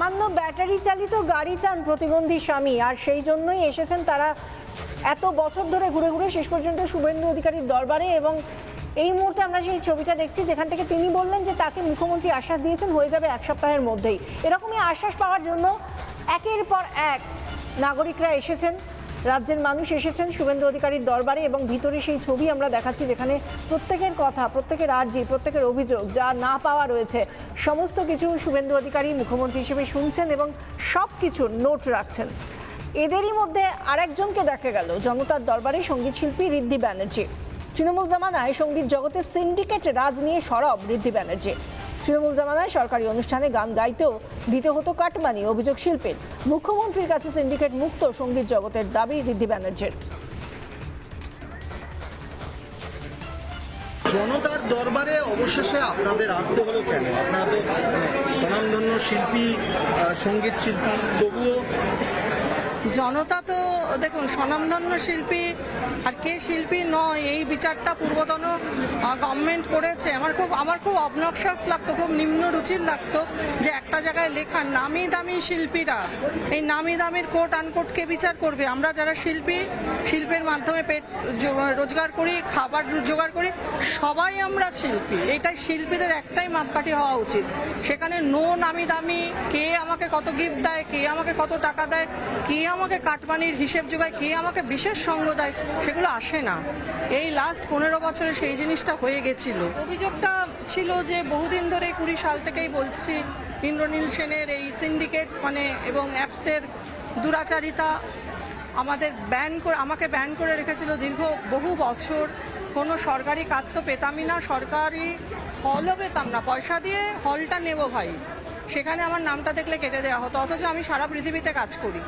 সামান্য ব্যাটারি চালিত গাড়ি চান প্রতিবন্ধী স্বামী, আর সেই জন্যই এসেছেন তারা এত বছর ধরে ঘুরে ঘুরে শেষ পর্যন্ত শুভেন্দু অধিকারীর দরবারে। এবং এই মুহূর্তে আমরা সেই ছবিটা দেখছি যেখান থেকে তিনি বললেন যে তাকে মুখ্যমন্ত্রী আশ্বাস দিয়েছেন হয়ে যাবে 1 সপ্তাহের মধ্যেই। এরকমই আশ্বাস পাওয়ার জন্য একের পর এক নাগরিকরা এসেছেন, রাজ্যের মানুষ এসেছেন শুভেন্দু অধিকারীর দরবারে। এবং ভিতরে সেই ছবি আমরা দেখাচ্ছি যেখানে প্রত্যেকের কথা, প্রত্যেকের আর্জি, প্রত্যেকের অভিযোগ, যা না পাওয়া রয়েছে সমস্ত কিছু শুভেন্দু অধিকারী মুখ্যমন্ত্রী হিসেবে শুনছেন এবং সব কিছু নোট রাখছেন। এদেরই মধ্যে আরেকজনকে দেখা গেল জনতার দরবারে, সঙ্গীত শিল্পী ঋদ্ধি ব্যানার্জি। তৃণমূল জামানায় সঙ্গীত জগতে সিন্ডিকেট রাজ নিয়ে সরব ঋদ্ধি ব্যানার্জি। তৃণমূল জামানায় সরকারি অনুষ্ঠানে গান গাইতেও দিতে হতো কাটমানি, অভিযোগ শিল্পীর। মুখ্যমন্ত্রীর কাছে সিন্ডিকেট মুক্ত সঙ্গীত জগতের দাবি ঋদ্ধি ব্যানার্জির। জনতার দরবারে অবশেষে আপনাদের আসতে হলো কেন? আপনারা তো স্বনামধন্য শিল্পী, সঙ্গীত শিল্পী, তবুও জনতা তো দেখুন স্বনামধন্য শিল্পী আর কে শিল্পী নয় এই বিচারটা পূর্বতন গভর্নমেন্ট করেছে। আমার খুব অবনক্সাস লাগতো, খুব নিম্ন রুচির লাগতো যে একটা জায়গায় লেখা নামি দামি শিল্পীরা এই নামি দামির কোট আনকোটকে বিচার করবে। আমরা যারা শিল্পী, শিল্পের মাধ্যমে পেট রোজগার করি, খাবার জোগাড় করি, সবাই আমরা শিল্পী। এটাই শিল্পীদের একটাই মাপকাঠি হওয়া উচিত। সেখানে নো নামি দামি, কে আমাকে কত গিফট দেয়, কে আমাকে কত টাকা দেয়, কে আমাকে কাটমানির হিসেব যোগায়, কে আমাকে বিশেষ সঙ্গ দেয়, সেগুলো আসে না। এই লাস্ট 15 বছরে সেই জিনিসটা হয়ে গেছিল। অভিযোগটা ছিল যে বহুদিন ধরে 20 সাল থেকেই বলছি ইন্দ্রনীল সেনের এই সিন্ডিকেট এবং অ্যাপসের দুরাচারিতা আমাকে ব্যান করে রেখেছিল দীর্ঘ বহু বছর। কোনো সরকারি কাজ তো পেতামই না, সরকারি হলও পেতাম না, পয়সা দিয়ে হলটা নেব ভাই, সেখানে আমার নামটা দেখলে কেটে দেওয়া হতো। অথচ আমি সারা পৃথিবীতে কাজ করি।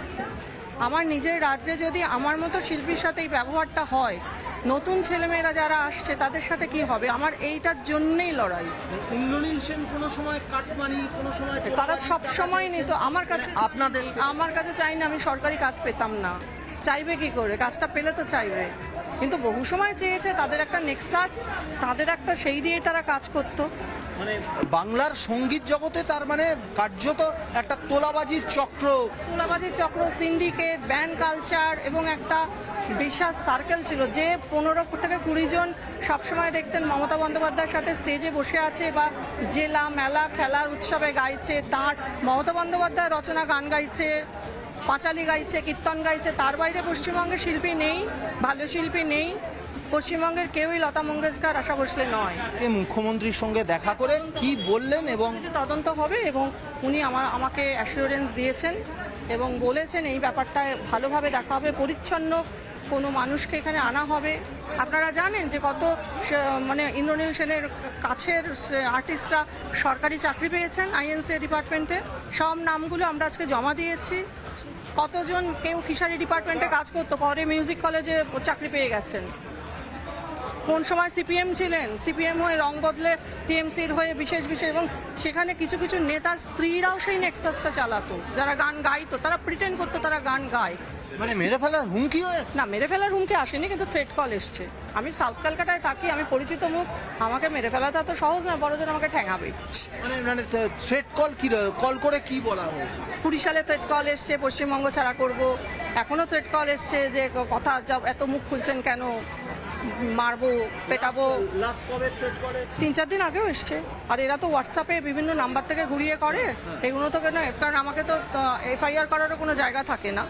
আমার নিজের রাজ্যে যদি আমার মতো শিল্পীর সাথে এই ব্যবহারটা হয়, নতুন ছেলেমেয়েরা যারা আসছে তাদের সাথে কি হবে? আমার এইটার জন্যেই লড়াই। ইন্দ্রনীল সেন কোনো সময় কাটমানি, কোনো সময় তারা সব সময় নিত আমার কাছে চাই না, আমি সরকারি কাজ পেতাম না। চাইবে কি করে? কাজটা পেলে তো চাইবে, কিন্তু বহু সময় চেয়েছে। তাদের একটা নেক্সাস, তাদের একটা সেই দিয়েই তারা কাজ করতো। বাংলার সঙ্গীত জগতে তার কার্যত একটা তোলাবাজির চক্র, সিন্ডিকেট, ব্যান্ড কালচার এবং একটা বিশাল সার্কেল ছিল যে 15 থেকে 20 জন সবসময় দেখতেন মমতা বন্দ্যোপাধ্যায়ের সাথে স্টেজে বসে আছে বা জেলা মেলা খেলার উৎসবে গাইছে। তার মমতা বন্দ্যোপাধ্যায় রচনা গান গাইছে, পাঁচালি গাইছে, কীর্তন গাইছে। তার বাইরে পশ্চিমবঙ্গে শিল্পী নেই, ভালো শিল্পী নেই। পশ্চিমবঙ্গের কেউই লতা মঙ্গেশকর, আশা ভোসলে নয়। মুখ্যমন্ত্রীর সঙ্গে দেখা করে কি বললেন? এবং তদন্ত হবে এবং উনি আমাকে অ্যাসিওরেন্স দিয়েছেন এবং বলেছেন এই ব্যাপারটা ভালোভাবে দেখা হবে, পরিচ্ছন্ন কোনো মানুষকে এখানে আনা হবে। আপনারা জানেন যে কত ইন্দ্রনীল সেনের কাছের আর্টিস্টরা সরকারি চাকরি পেয়েছেন আইএনসি ডিপার্টমেন্টে। সব নামগুলো আমরা আজকে জমা দিয়েছি। কতজন কেউ ফিশারি ডিপার্টমেন্টে কাজ করতো, পরে মিউজিক কলেজে চাকরি পেয়ে গেছেন। কোন সময় সিপিএম ছিলেন, সিপিএম হয়ে রং বদলে টিএমসির হয়ে বিশেষ এবং সেখানে কিছু কিছু নেতার স্ত্রীরাও সেই নেক্সাসটা চালাতো। যারা গান গাইতো তারা প্রিটেন্ড করতো তারা গান গায়। মেরে ফেলার হুমকি না, মেরে ফেলার হুমকি আসেনি, কিন্তু থ্রেট কল এসছে। আমি সাউথ কলকাতায় থাকি, আমি পরিচিত মুখ। আমাকে মেরে ফেলাটা তো সহজ না, বড়জন আমাকে ঠ্যাঙাবে। থ্রেট কল কি কল করে কি বলা হয়েছে? 20 সালে থ্রেট কল এসছে পশ্চিমবঙ্গ ছাড়া করব। এখনো থ্রেট কল এসছে যে কথা এত মুখ খুলছেন কেন, মারবো, পেটাবো। 3-4 দিন আগেও এসছে। আর এরা তো হোয়াটসঅ্যাপে বিভিন্ন নাম্বার থেকে ঘুরিয়ে করে, এগুলো তো কেন, কারণ আমাকে তো এফআইআর করারও কোনো জায়গা থাকে না।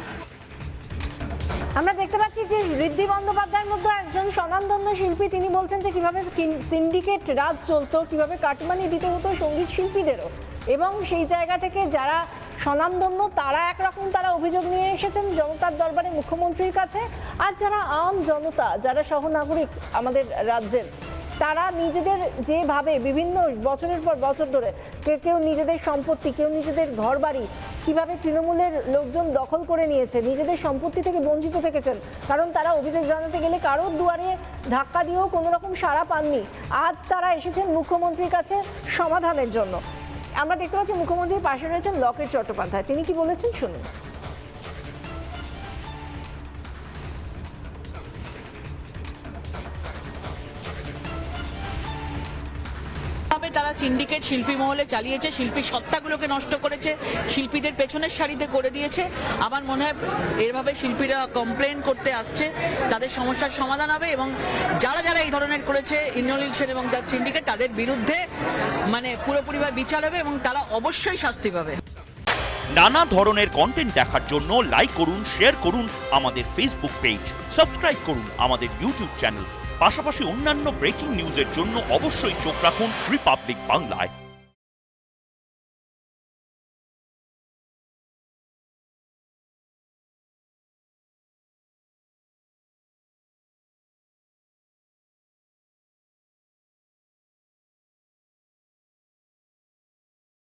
আমরা দেখতে পাচ্ছি যে ঋদ্ধি বন্দ্যোপাধ্যায়ের মধ্যে একজন স্বনামধন্য শিল্পী, তিনি বলছেন যে কিভাবে সিন্ডিকেট রাজ চলতো, কিভাবে কাটমানি দিতে হতো সঙ্গীত শিল্পীদেরও। এবং সেই জায়গা থেকে যারা স্বনামধন্য তারা একরকম, তারা অভিযোগ নিয়ে এসেছেন জনতার দরবারে মুখ্যমন্ত্রীর কাছে। আর যারা আম জনতা, যারা সহনাগরিক আমাদের রাজ্যের, তারা নিজেদের যেভাবে বিভিন্ন বছরের পর বছর ধরে কেউ নিজেদের সম্পত্তি, কেউ নিজেদের ঘরবাড়ি কিভাবে তৃণমূলের লোকজন দখল করে নিয়েছে, নিজেদের সম্পত্তি থেকে বঞ্চিত থেকেছেন। কারণ তারা অভিযোগ জানাতে গেলে কারোর দুয়ারে ধাক্কা দিয়েও কোনো রকম সাড়া পাননি। আজ তারা এসেছেন মুখ্যমন্ত্রীর কাছে সমাধানের জন্য। আমরা দেখতে পাচ্ছি মুখ্যমন্ত্রীর পাশে রয়েছেন লকেট চট্টোপাধ্যায়। তিনি কি বলেছেন শুনুন। তারা সিন্ডিকেট শিল্পী মহলে চালিয়েছে, শিল্পী সত্তাগুলোকে নষ্ট করেছে, শিল্পীদের পেছনের সারিতে করে দিয়েছে। আমার মনে হয় এভাবে শিল্পীরা কমপ্লেন করতে আসছে, তাদের সমস্যার সমাধান হবে এবং যারা যারা এই ধরনের করেছে ইন্দ্রনীল সেন এবং তার সিন্ডিকেট, তাদের বিরুদ্ধে মানে পুরোপুরিভাবে বিচার হবে এবং তারা অবশ্যই শাস্তি পাবে। নানা ধরনের কন্টেন্ট দেখার জন্য লাইক করুন, শেয়ার করুন আমাদের ফেসবুক পেজ, সাবস্ক্রাইব করুন আমাদের ইউটিউব চ্যানেল। পাশাপাশি অন্যান্য ব্রেকিং নিউজের জন্য অবশ্যই চোখ রাখুন রিপাবলিক বাংলায়।